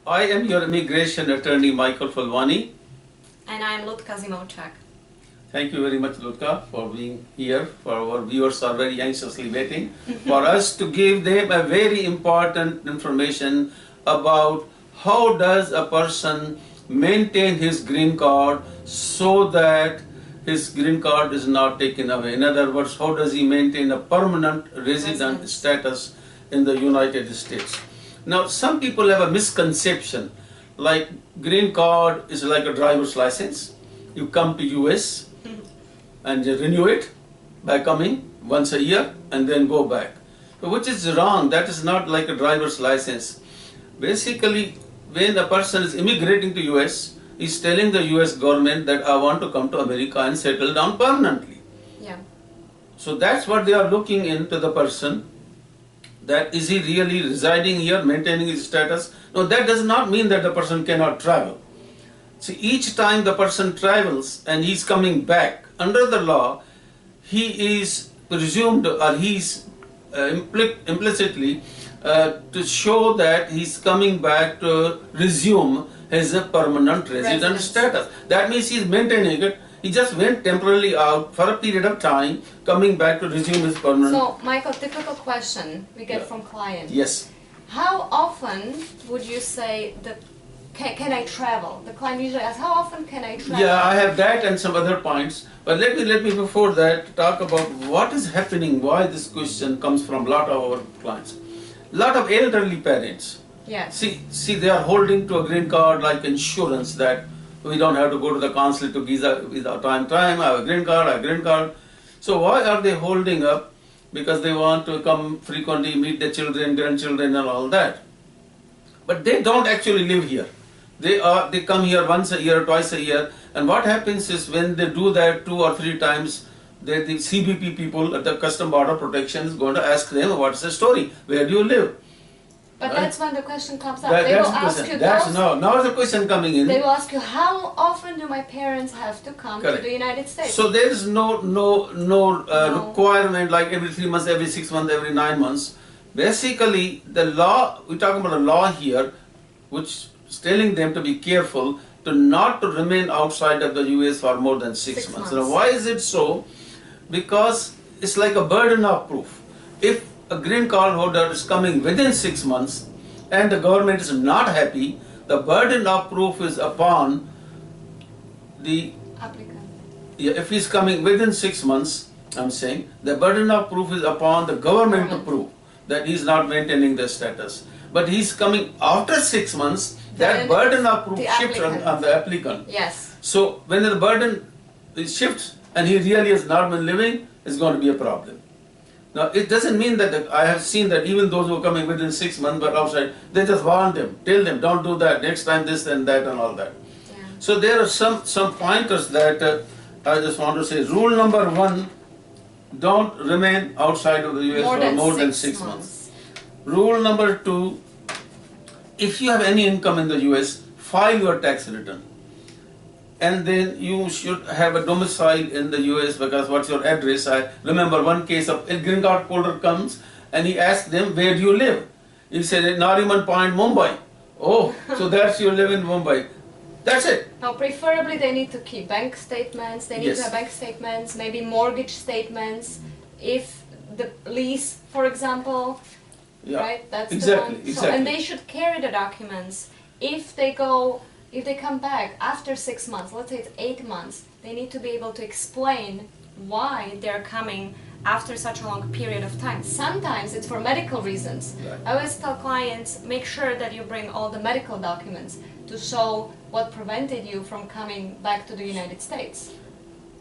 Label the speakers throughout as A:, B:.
A: I am your immigration attorney, Michael Falwani.
B: And I'm Lutka Zimochak.
A: Thank you very much, Lutka, for being here. For our viewers are very anxiously waiting for us to give them a very important information about how does a person maintain his green card so that his green card is not taken away. In other words, how does he maintain a permanent resident status in the United States? Now, some people have a misconception, like green card is like a driver's license. You come to US and you renew it by coming once a year and then go back. Which is wrong. That is not like a driver's license. Basically, when a person is immigrating to US, he's telling the US government that I want to come to America and settle down permanently.
B: Yeah.
A: So that's what they are looking into the person. That is he really residing here, maintaining his status? No, that does not mean that the person cannot travel. See, each time the person travels and he's coming back, under the law, he is presumed or he's implicitly to show that he's coming back to resume his permanent resident status. That means he's maintaining it. He just went temporarily out for a period of time, coming back to resume his permanent.
B: So, Michael, typical question we get from clients.
A: Yes.
B: How often would you say that can I travel? The client usually asks, how often can I travel?
A: Yeah, I have that and some other points. But let me before that talk about what is happening, why this question comes from a lot of our clients. A lot of elderly parents.
B: Yes.
A: See, they are holding to a green card like insurance that we don't have to go to the consulate to visa time. I have a green card. So why are they holding up? Because they want to come frequently, meet the children, grandchildren and all that. But they don't actually live here. They come here once a year, twice a year, and what happens is when they do that 2 or 3 times, the CBP people at the Custom Border Protection is going to ask them, what's the story? Where do you live?
B: But
A: right?
B: That's when the question comes up. They will ask you
A: now is the question coming in.
B: They will ask you, how often do my parents have to come to the United States?
A: So there is no requirement like every 3 months, every 6 months, every 9 months. Basically, the law, we're talking about a law here, which is telling them to be careful to not to remain outside of the US for more than 6 months. Now, why is it so? Because it's like a burden of proof. If a green card holder is coming within 6 months and the government is not happy, the burden of proof is upon the
B: applicant.
A: Yeah, if he's coming within 6 months, I'm saying, the burden of proof is upon the government to prove that he's not maintaining the status. But he's coming after 6 months, that burden of proof shifts on the applicant.
B: Yes.
A: So when the burden shifts and he really has not been living, it's going to be a problem. Now it doesn't mean that I have seen that even those who are coming within 6 months but outside, they just warn them, tell them, don't do that, next time this and that and all that.
B: Yeah.
A: So there are some pointers that I just want to say. Rule number 1, don't remain outside of the US for more than 6 months. Rule number 2, if you have any income in the US, file your tax return. And then you should have a domicile in the US because what's your address? I remember one case of a green card holder comes and he asked them, where do you live? He said, Nariman Point, Mumbai. Oh, so that's you live in Mumbai. That's it.
B: Now, preferably they need to keep bank statements, they need to have bank statements, maybe mortgage statements, if the lease, for example, right? That's
A: exactly,
B: the one.
A: exactly.
B: So, and they should carry the documents. If they come back after 6 months, let's say it's 8 months, they need to be able to explain why they're coming after such a long period of time. Sometimes it's for medical reasons.
A: Right.
B: I always tell clients, make sure that you bring all the medical documents to show what prevented you from coming back to the United States.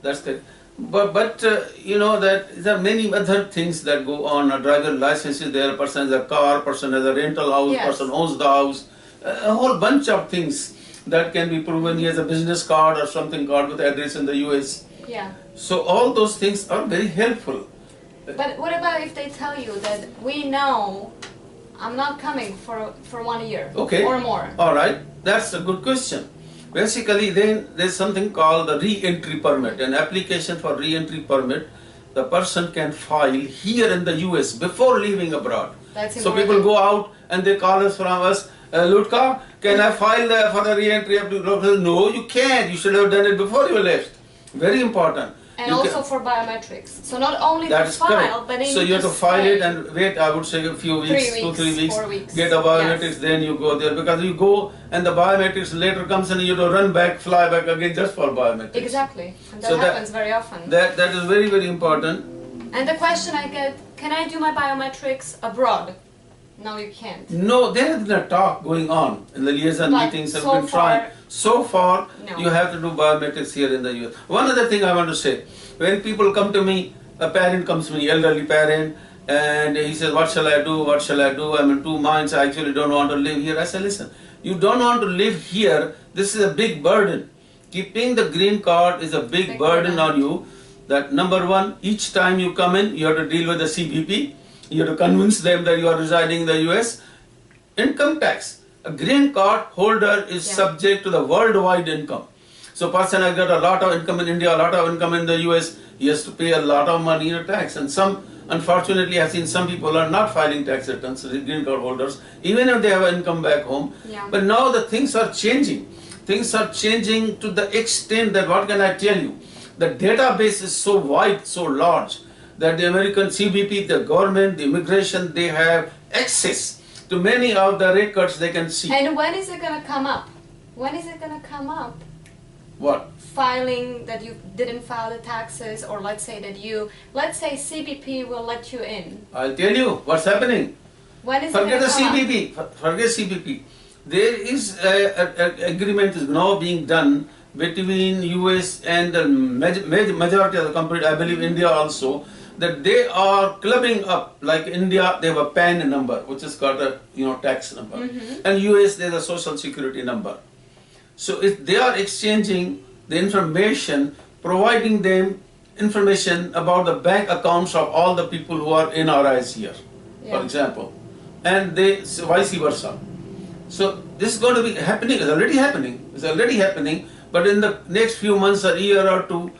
A: That's good. But you know that there are many other things that go on. A driver license is there, a person has a car, person has a rental house, person owns the house, a whole bunch of things that can be proven. He has a business card or something card with address in the US.
B: Yeah.
A: So all those things are very helpful.
B: But what about if they tell you that we know I'm not coming for 1 year or more?
A: All right, that's a good question. Basically, then there's something called the re-entry permit. An application for re-entry permit, the person can file here in the US before leaving abroad.
B: That's
A: so people go out and they call us from us, Lutka, can I file for the re-entry application? No, you can't. You should have done it before you left. Very important.
B: And
A: You
B: also
A: can-
B: for biometrics. So not only
A: that
B: to
A: is
B: file,
A: correct.
B: but they
A: So
B: need
A: you have to file
B: stay.
A: it and wait, I would say a few weeks,
B: 3 weeks,
A: 2-3 weeks,
B: 4 weeks.
A: get the biometrics,
B: Yes.
A: then you go there. Because you go and the biometrics later comes and you have to run back, fly back again just for biometrics.
B: Exactly. And that
A: So that-
B: happens very often.
A: That is very, very important.
B: And the question I get, can I do my biometrics abroad? No, you can't.
A: No, there has been a talk going on in the liaison
B: But
A: meetings have
B: so
A: been trying.
B: far-
A: So far,
B: No.
A: you have to do biometrics here in the US. One other thing I want to say, when people come to me, a parent comes to me, elderly parent, and he says, what shall I do, what shall I do? I'm in two minds, I actually don't want to live here. I say, listen, you don't want to live here, this is a big burden. Keeping the green card is a big burden on you. That number one, each time you come in, you have to deal with the CBP. You have to convince them that you are residing in the US. Income tax. A green card holder is
B: Yeah.
A: subject to the worldwide income. So person has got a lot of income in India, a lot of income in the US, he has to pay a lot of money in tax. And some, unfortunately, I've seen some people are not filing tax returns, the green card holders, even if they have an income back home.
B: Yeah.
A: But now the things are changing. Things are changing to the extent that, what can I tell you? The database is so wide, so large, that the American CBP, the government, the immigration, they have access to many of the records they can see.
B: And when is it going to come up? When is it going to come up?
A: What?
B: Filing that you didn't file the taxes, or let's say that let's say CBP will let you in.
A: I'll tell you what's happening.
B: When is
A: Forget
B: it
A: the
B: going to come up?
A: CBP. Forget CBP. There is an agreement is now being done between US and the majority of the companies, I believe India also, that they are clubbing up. Like India, they have a PAN number, which is called a tax number, and US there's a social security number. So if they are exchanging the information, providing them information about the bank accounts of all the people who are NRIs here,
B: Yeah.
A: for example, and they so vice versa. So this is going to be happening. It's already happening. It's already happening. But in the next few months or year or two,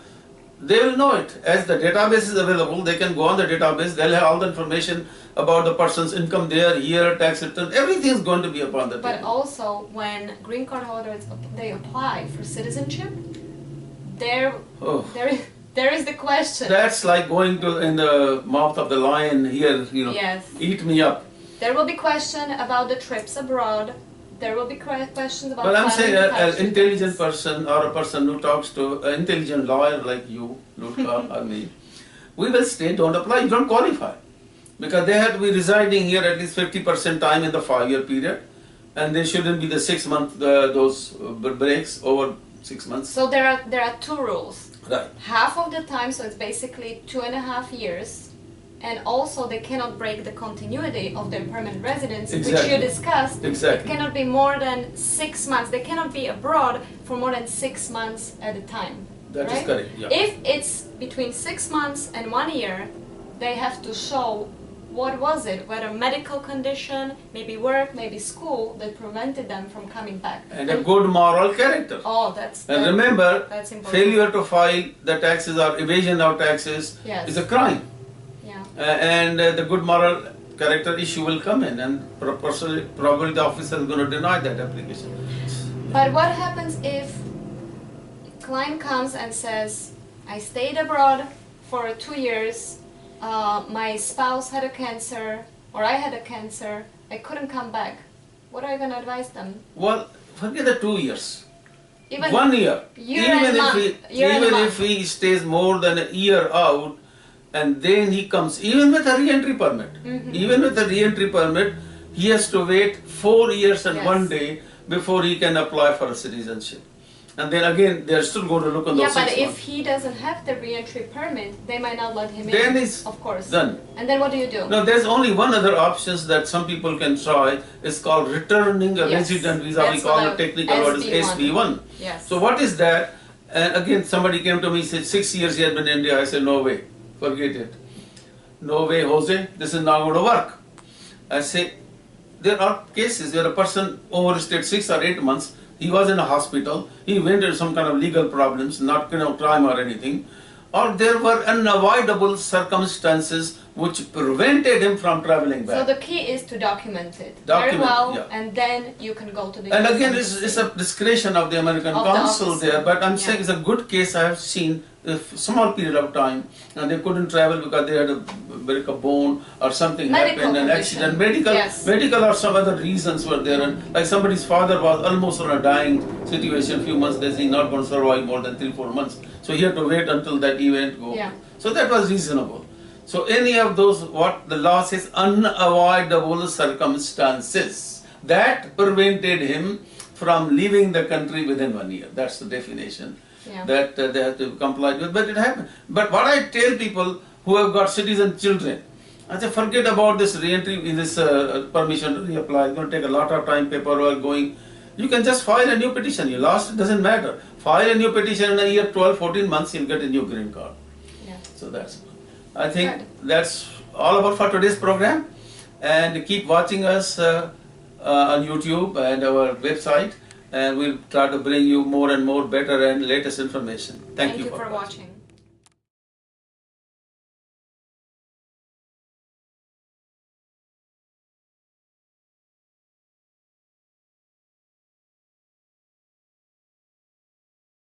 A: they will know it. As the database is available, they can go on the database. They'll have all the information about the person's income there, year, tax return. Everything is going to be upon the
B: But
A: table.
B: also, when green card holders they apply for citizenship, there
A: Oh.
B: there is the question.
A: That's like going to in the mouth of the lion here.
B: Yes.
A: Eat me up.
B: There will be question about the trips abroad. There will be questions about.
A: But I'm
B: filing
A: saying
B: the
A: an
B: tax
A: intelligent
B: returns.
A: person or a person who talks to an intelligent lawyer like you, Lutka, or me, we will stay, don't apply, you don't qualify. Because they have to be residing here at least 50% time in the 5-year period, and they shouldn't be the 6-month, those breaks over 6 months.
B: So there are two rules.
A: Right.
B: Half of the time, so it's basically 2.5 years, and also they cannot break the continuity of their permanent residence, which
A: Exactly.
B: you discussed.
A: Exactly.
B: It cannot be more than 6 months. They cannot be abroad for more than 6 months at a time.
A: That is
B: right?
A: correct, yeah.
B: If it's between 6 months and 1 year, they have to show what was it, whether medical condition, maybe work, maybe school, that prevented them from coming back.
A: And a good moral character.
B: Oh, that's
A: And remember,
B: that's important.
A: failure to file the taxes or evasion of taxes
B: Yes.
A: is a crime.
B: Yeah.
A: And the good moral character issue will come in, and probably the officer is going to deny that application.
B: But what happens if client comes and says, I stayed abroad for 2 years, my spouse had a cancer, or I had a cancer, I couldn't come back. What are you going to advise them?
A: Well, forget the 2 years.
B: Even
A: 1 year.
B: year and month. Year and
A: even
B: month.
A: if he stays more than a year out, and then he comes, even with a re-entry permit, even with a re-entry permit, he has to wait 4 years and
B: Yes.
A: 1 day before he can apply for a citizenship. And then again, they're still going to look on
B: Yeah,
A: those
B: but
A: 6
B: if
A: months.
B: he doesn't have the re-entry permit, they might not let him
A: Then
B: in.
A: it's
B: of course.
A: done.
B: And then what do you do?
A: Now, there's only one other option that some people can try. It's called returning a
B: Yes,
A: resident visa. We
B: that's
A: call
B: what
A: it technical word is SB1.
B: Yes.
A: So what is that? And again, somebody came to me, said 6 years he had been in India. I said, no way, forget it. No way, Jose, this is not going to work. I say, there are cases where a person overstayed 6 or 8 months. He was in a hospital. He went into some kind of legal problems, not crime or anything. Or there were unavoidable circumstances which prevented him from traveling back.
B: So the key is to document it
A: Document,
B: very well,
A: yeah.
B: and then you can go to the.
A: And again,
B: embassy.
A: it's a discretion of the American
B: Of the
A: consul
B: officer,
A: there, but I'm
B: yeah.
A: saying it's a good case I have seen a small period of time, and they couldn't travel because they had a break a bone or something
B: Medical
A: happened, an
B: condition.
A: accident, medical,
B: Yes.
A: medical or some other reasons were there, and like somebody's father was almost on a dying situation, few months, they say not going to survive more than 3-4 months, so he had to wait until that event go.
B: Yeah.
A: So that was reasonable. So any of those, what the law says, unavoidable circumstances that prevented him from leaving the country within 1 year. That's the definition
B: Yeah.
A: that they have to comply with. But it happened. But what I tell people who have got citizen children, I say forget about this re-entry, this permission to reapply. It's going to take a lot of time, paperwork going. You can just file a new petition. You lost, it doesn't matter. File a new petition in a year, 12-14 months, you'll get a new green card.
B: Yeah.
A: So that's, I think
B: Good.
A: that's all about for today's program. And keep watching us on YouTube and our website, and we'll try to bring you more and more better and latest information. Thank you
B: for watching.